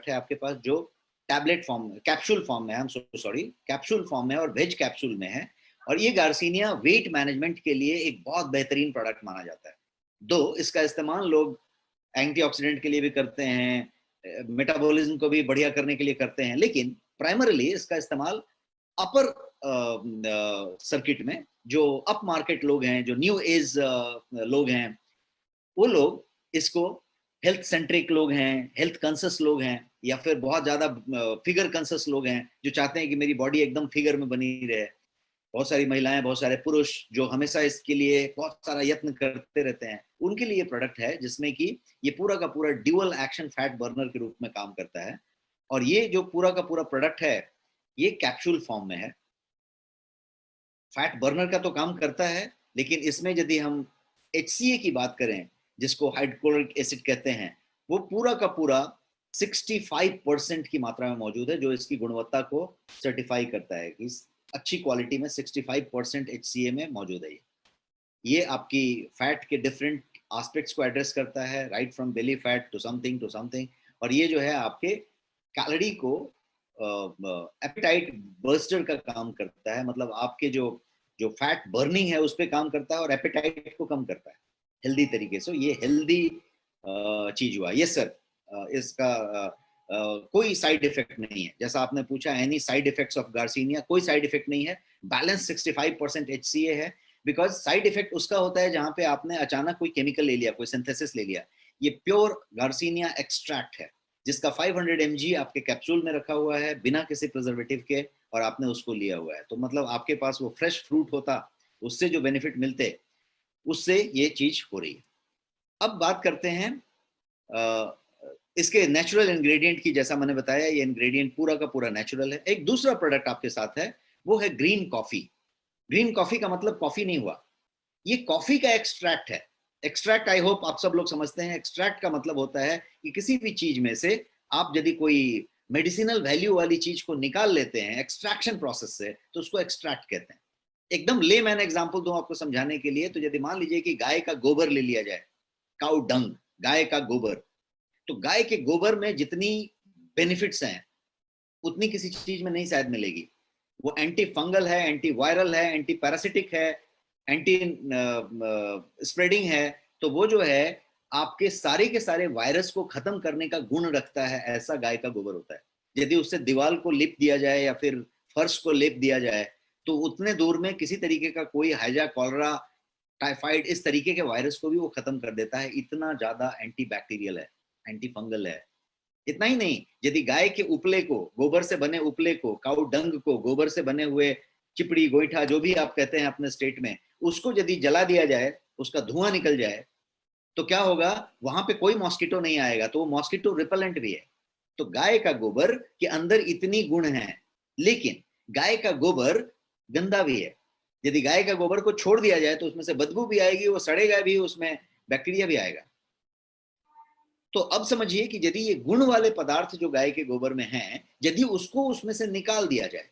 Product है आपके पास जो टैबलेट फॉर्म में, कैप्सूल फॉर्म में, I am so sorry, capsule form में और वेज कैप्सूल में है। और ये गार्सिनिया वेट मैनेजमेंट के लिए एक बहुत बेहतरीन प्रोडक्ट माना जाता है। दो इसका इस्तेमाल लोग एंटीऑक्सीडेंट के लिए भी करते हैं, मेटाबॉलिज्म को भी बढ़िया करने के लिए करते हैं, लेकिन प्राइमरीली इसका इस्तेमाल अपर सर्किट में, जो अप मार्केट लोग हैं, जो न्यू एज लोग हैं, वो लोग इसको, हेल्थ सेंट्रिक लोग हैं, हेल्थ कॉन्शियस लोग हैं, या फिर बहुत ज्यादा फिगर कॉन्शियस लोग हैं जो चाहते हैं कि मेरी बॉडी एकदम फिगर में बनी रहे। बहुत सारी महिलाएं, बहुत सारे पुरुष जो हमेशा इसके लिए बहुत सारा यत्न करते रहते हैं, उनके लिए ये प्रोडक्ट है जिसमें कि ये पूरा का पूरा ड्यूअल एक्शन फैट बर्नर के रूप में काम करता है। और ये जो पूरा का पूरा प्रोडक्ट है ये कैप्सूल फॉर्म में है। फैट बर्नर का तो काम करता है, लेकिन इसमें यदि हम HCA की बात करें, जिसको हाइड्रोक्लोरिक एसिड कहते हैं, वो पूरा का पूरा 65% की मात्रा में मौजूद है, जो इसकी गुणवत्ता को सर्टिफाई करता है कि अच्छी क्वालिटी में 65% HCA में मौजूद है। ये आपकी फैट के डिफरेंट एस्पेक्ट्स को एड्रेस करता है, right from belly fat to something to something. और ये जो है आपके कैलोरी को, एपेटाइट बर्स्टर का काम करता है, मतलब आपके जो जो फैट बर्निंग है उस पर काम करता है और एपेटाइट को कम करता है हेल्दी तरीके से। ये हेल्दी चीज हुआ। यस सर, इसका कोई साइड इफेक्ट नहीं है। जैसा आपने पूछा, any side effects of garcinia, कोई साइड इफेक्ट नहीं है। बैलेंस 65% HCA है। बिकॉज साइड इफेक्ट उसका होता है जहां पे आपने अचानक कोई केमिकल ले लिया, कोई सिंथेसिस ले लिया। ये प्योर गार्सिनिया एक्सट्रैक्ट है जिसका 500 mg आपके कैप्सूल में रखा हुआ है बिना किसी प्रिजर्वेटिव के, और आपने उसको लिया हुआ है। तो मतलब आपके पास वो फ्रेश फ्रूट होता, उससे जो बेनिफिट मिलते, उससे ये चीज हो रही है। अब बात करते हैं इसके नेचुरल इंग्रेडिएंट की। जैसा मैंने बताया, ये इंग्रेडिएंट पूरा का पूरा नेचुरल है। एक दूसरा प्रोडक्ट आपके साथ है, वो है ग्रीन कॉफी। ग्रीन कॉफी का मतलब कॉफी नहीं हुआ, ये कॉफी का एक्सट्रैक्ट है। एक्सट्रैक्ट आई होप आप सब लोग समझते हैं। एक्सट्रैक्ट का मतलब होता है कि किसी भी चीज में से आप यदि कोई मेडिसिनल वैल्यू वाली चीज को निकाल लेते हैं एक्सट्रैक्शन प्रोसेस से, तो उसको एक्सट्रैक्ट कहते हैं। एकदम ले मैन एग्जांपल दूं आपको समझाने के लिए, तो यदि मान लीजिए कि गाय का गोबर ले लिया जाए, काउ डंग, गाय का गोबर, तो गाय के गोबर में जितनी बेनिफिट्स हैं उतनी किसी चीज में नहीं शायद मिलेगी। वो एंटी फंगल है, एंटी वायरल है, एंटी पैरासिटिक है, एंटी स्प्रेडिंग है। तो वो जो है आपके सारे के सारे वायरस को खत्म करने का गुण रखता है, ऐसा गाय का गोबर होता है। यदि उससे दीवार को लेप दिया जाए या फिर फर्श को लेप दिया जाए, तो उतने दूर में किसी तरीके का कोई हैजा, कॉलरा, टाइफाइड, इस तरीके के वायरस को भी वो खत्म कर देता है। इतना ज्यादा एंटी बैक्टीरियल है, एंटी फंगल है। इतना ही नहीं, यदि गाय के उपले को, गोबर से बने उपले को, काउ डंग को, गोबर से बने हुए चिपड़ी, गोईठा, जो भी आप कहते हैं अपने स्टेट में, उसको यदि जला दिया जाए, उसका धुआं निकल जाए, तो क्या होगा, वहां पे कोई मॉस्किटो नहीं आएगा, तो वो मॉस्किटो रिपेलेंट भी है। तो गाय का गोबर के अंदर इतनी गुण है, लेकिन गाय का गोबर गंदा भी है। यदि गाय का गोबर को छोड़ दिया जाए तो उसमें से बदबू भी आएगी, वो सड़ेगा भी, उसमें बैक्टीरिया भी आएगा। तो अब समझिए कि यदि ये गुण वाले पदार्थ जो गाय के गोबर में हैं, यदि उसको उसमें से निकाल दिया जाए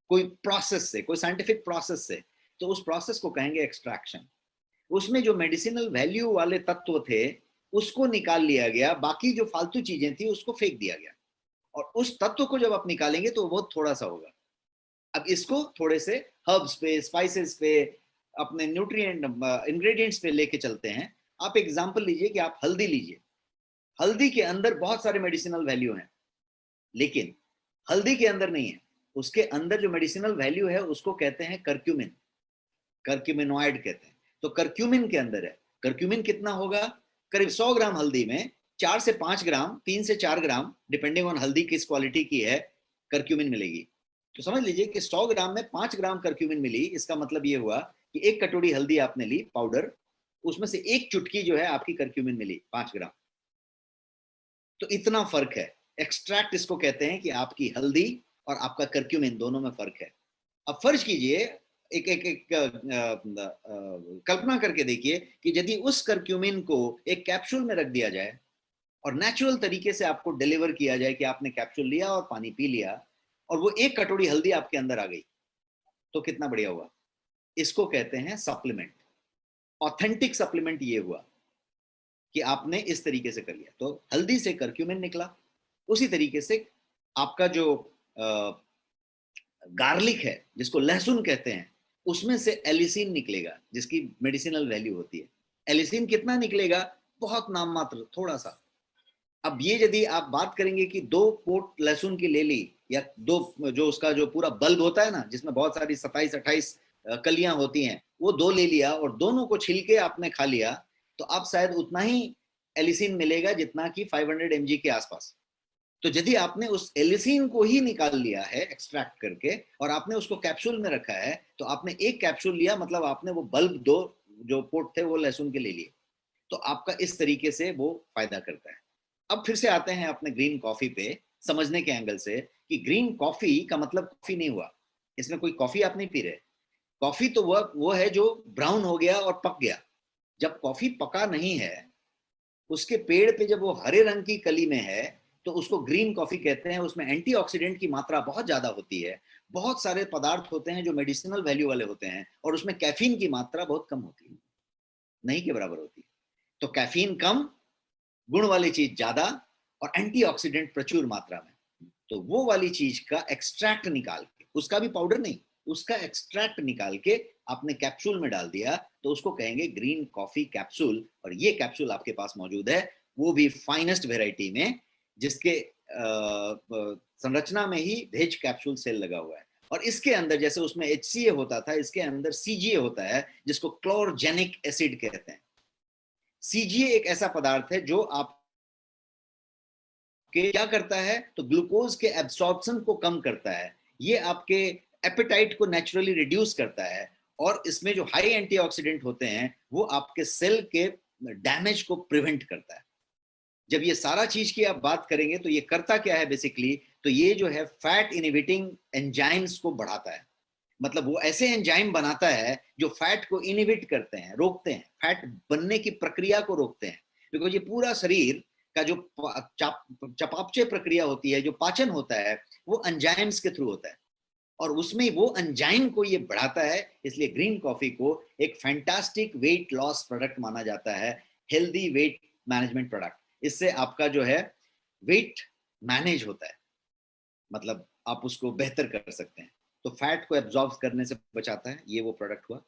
कोई प्रोसेस से, कोई साइंटिफिक प्रोसेस से, तो उस प्रोसेस को कहेंगे एक्सट्रैक्शन। उसमें जो मेडिसिनल वैल्यू वाले तत्व थे उसको निकाल लिया गया, बाकी जो फालतू चीजें थी उसको फेंक दिया गया। और उस तत्व को जब आप निकालेंगे तो बहुत थोड़ा सा होगा। अब इसको थोड़े से हर्ब्स पे, स्पाइसेस पे, अपने न्यूट्रिएंट इंग्रेडिएंट्स पे लेके चलते हैं। आप एग्जांपल लीजिए कि आप हल्दी लीजिए। हल्दी के अंदर बहुत सारे मेडिसिनल वैल्यू हैं, लेकिन हल्दी के अंदर नहीं है। उसके अंदर जो मेडिसिनल वैल्यू है उसको कहते हैं करक्यूमिन, करक्यूमिनॉइड कहते हैं। तो करक्यूमिन के अंदर है। करक्यूमिन कितना होगा, करीब 100 ग्राम हल्दी में 4 से 5 ग्राम, 3 से 4 ग्राम, डिपेंडिंग ऑन हल्दी किस क्वालिटी की है, करक्यूमिन मिलेगी। तो समझ लीजिए कि 100 ग्राम में 5 ग्राम करक्यूमिन मिली। इसका मतलब ये हुआ कि एक कटोरी हल्दी आपने ली पाउडर, उसमें से एक चुटकी जो है आपकी करक्यूमिन मिली 5 ग्राम। तो इतना फर्क है। एक्सट्रैक्ट इसको कहते हैं कि आपकी हल्दी और आपका करक्यूमिन दोनों में फर्क है। अब फर्ज कीजिए, एक एक एक कल्पना करके देखिए कि यदि उस करक्यूमिन को एक कैप्सूल में रख दिया जाए और नेचुरल तरीके से आपको डिलीवर किया जाए कि आपने कैप्सूल लिया और पानी पी लिया और वो एक कटोरी हल्दी आपके अंदर आ गई, तो कितना बढ़िया हुआ। इसको कहते हैं सप्लीमेंट। ऑथेंटिक सप्लीमेंट ये हुआ कि आपने इस तरीके से कर लिया। तो हल्दी से करक्यूमिन निकला, उसी तरीके से आपका जो गार्लिक है, जिसको लहसुन कहते हैं, उसमें से एलिसिन निकलेगा, जिसकी मेडिसिनल वैल्यू होती है। एलिसिन कितना निकलेगा? बहुत नाम मात्र, थोड़ा सा। अब ये यदि आप बात करेंगे कि 2 पोट लहसुन की ले ली, या 2 जो उसका जो पूरा बल्ब होता है ना, जिसमें बहुत सारी 27-28 कलियां होती हैं, वो 2 ले लिया और दोनों को छिल के आपने खा लिया, तो आप शायद उतना ही एलिसिन मिलेगा जितना कि 500 mg के आसपास। तो यदि आपने उस एलिसिन को ही निकाल लिया है एक्सट्रैक्ट करके, और आपने उसको कैप्सूल में रखा है, तो आपने एक कैप्सूल लिया, मतलब आपने वो बल्ब 2 जो पोट थे वो लहसुन के ले लिए। तो आपका इस तरीके से वो फायदा करता है। अब फिर से आते हैं अपने ग्रीन कॉफी पे, समझने के एंगल से, कि ग्रीन कॉफी का मतलब कॉफी नहीं हुआ, इसमें कोई कॉफी आप नहीं पी रहे। कॉफी तो वो है जो ब्राउन हो गया और पक गया। जब कॉफी पका नहीं है, उसके पेड़ पे जब वो हरे रंग की कली में है, तो उसको ग्रीन कॉफी कहते हैं। उसमें एंटीऑक्सीडेंट की मात्रा बहुत ज्यादा होती है, बहुत सारे पदार्थ होते हैं जो मेडिसिनल वैल्यू वाले होते हैं, और उसमें कैफीन की मात्रा बहुत कम होती है, नहीं के बराबर होती है। तो कैफीन कम, गुण वाली चीज ज्यादा, और एंटीऑक्सीडेंट प्रचुर मात्रा में। तो वो वाली चीज का एक्सट्रैक्ट निकाल के, उसका भी पाउडर नहीं, उसका एक्सट्रैक्ट निकाल के आपने कैप्सूल में डाल दिया, तो उसको कहेंगे ग्रीन कॉफी कैप्सूल। और ये कैप्सूल आपके पास मौजूद है, वो भी फाइनेस्ट वेराइटी में, जिसके संरचना में ही वेज कैप्सूल सेल लगा हुआ है। और इसके अंदर, जैसे उसमें HCA होता था, इसके अंदर CGA होता है, जिसको क्लोरोजेनिक एसिड कहते हैं। CGA एक ऐसा पदार्थ है जो आप क्या करता है, तो ग्लूकोज के एब्सॉर्प्शन को कम करता है, ये आपके एपेटाइट को नेचुरली रिड्यूस करता है, और इसमें जो हाई एंटीऑक्सीडेंट होते हैं वो आपके सेल के डैमेज को प्रिवेंट करता है। जब ये सारा चीज की आप बात करेंगे, तो ये करता क्या है बेसिकली, तो ये जो है फैट इनहिबिटिंग एंजाइम्स को बढ़ाता है। मतलब वो ऐसे एंजाइम बनाता है जो फैट को इनहिबिट करते हैं, रोकते हैं, फैट बनने की प्रक्रिया को रोकते हैं। बिकॉज ये पूरा शरीर का जो चपापचय प्रक्रिया होती है, जो पाचन होता है, वो एंजाइम्स के थ्रू होता है, और उसमें वो एंजाइम को ये बढ़ाता है। इसलिए ग्रीन कॉफी को एक फैंटास्टिक वेट लॉस प्रोडक्ट माना जाता है, हेल्दी वेट मैनेजमेंट प्रोडक्ट। इससे आपका जो है वेट मैनेज होता है, मतलब आप उसको बेहतर कर सकते हैं। तो फैट को एब्जॉर्ब करने से बचाता है, ये वो प्रोडक्ट हुआ।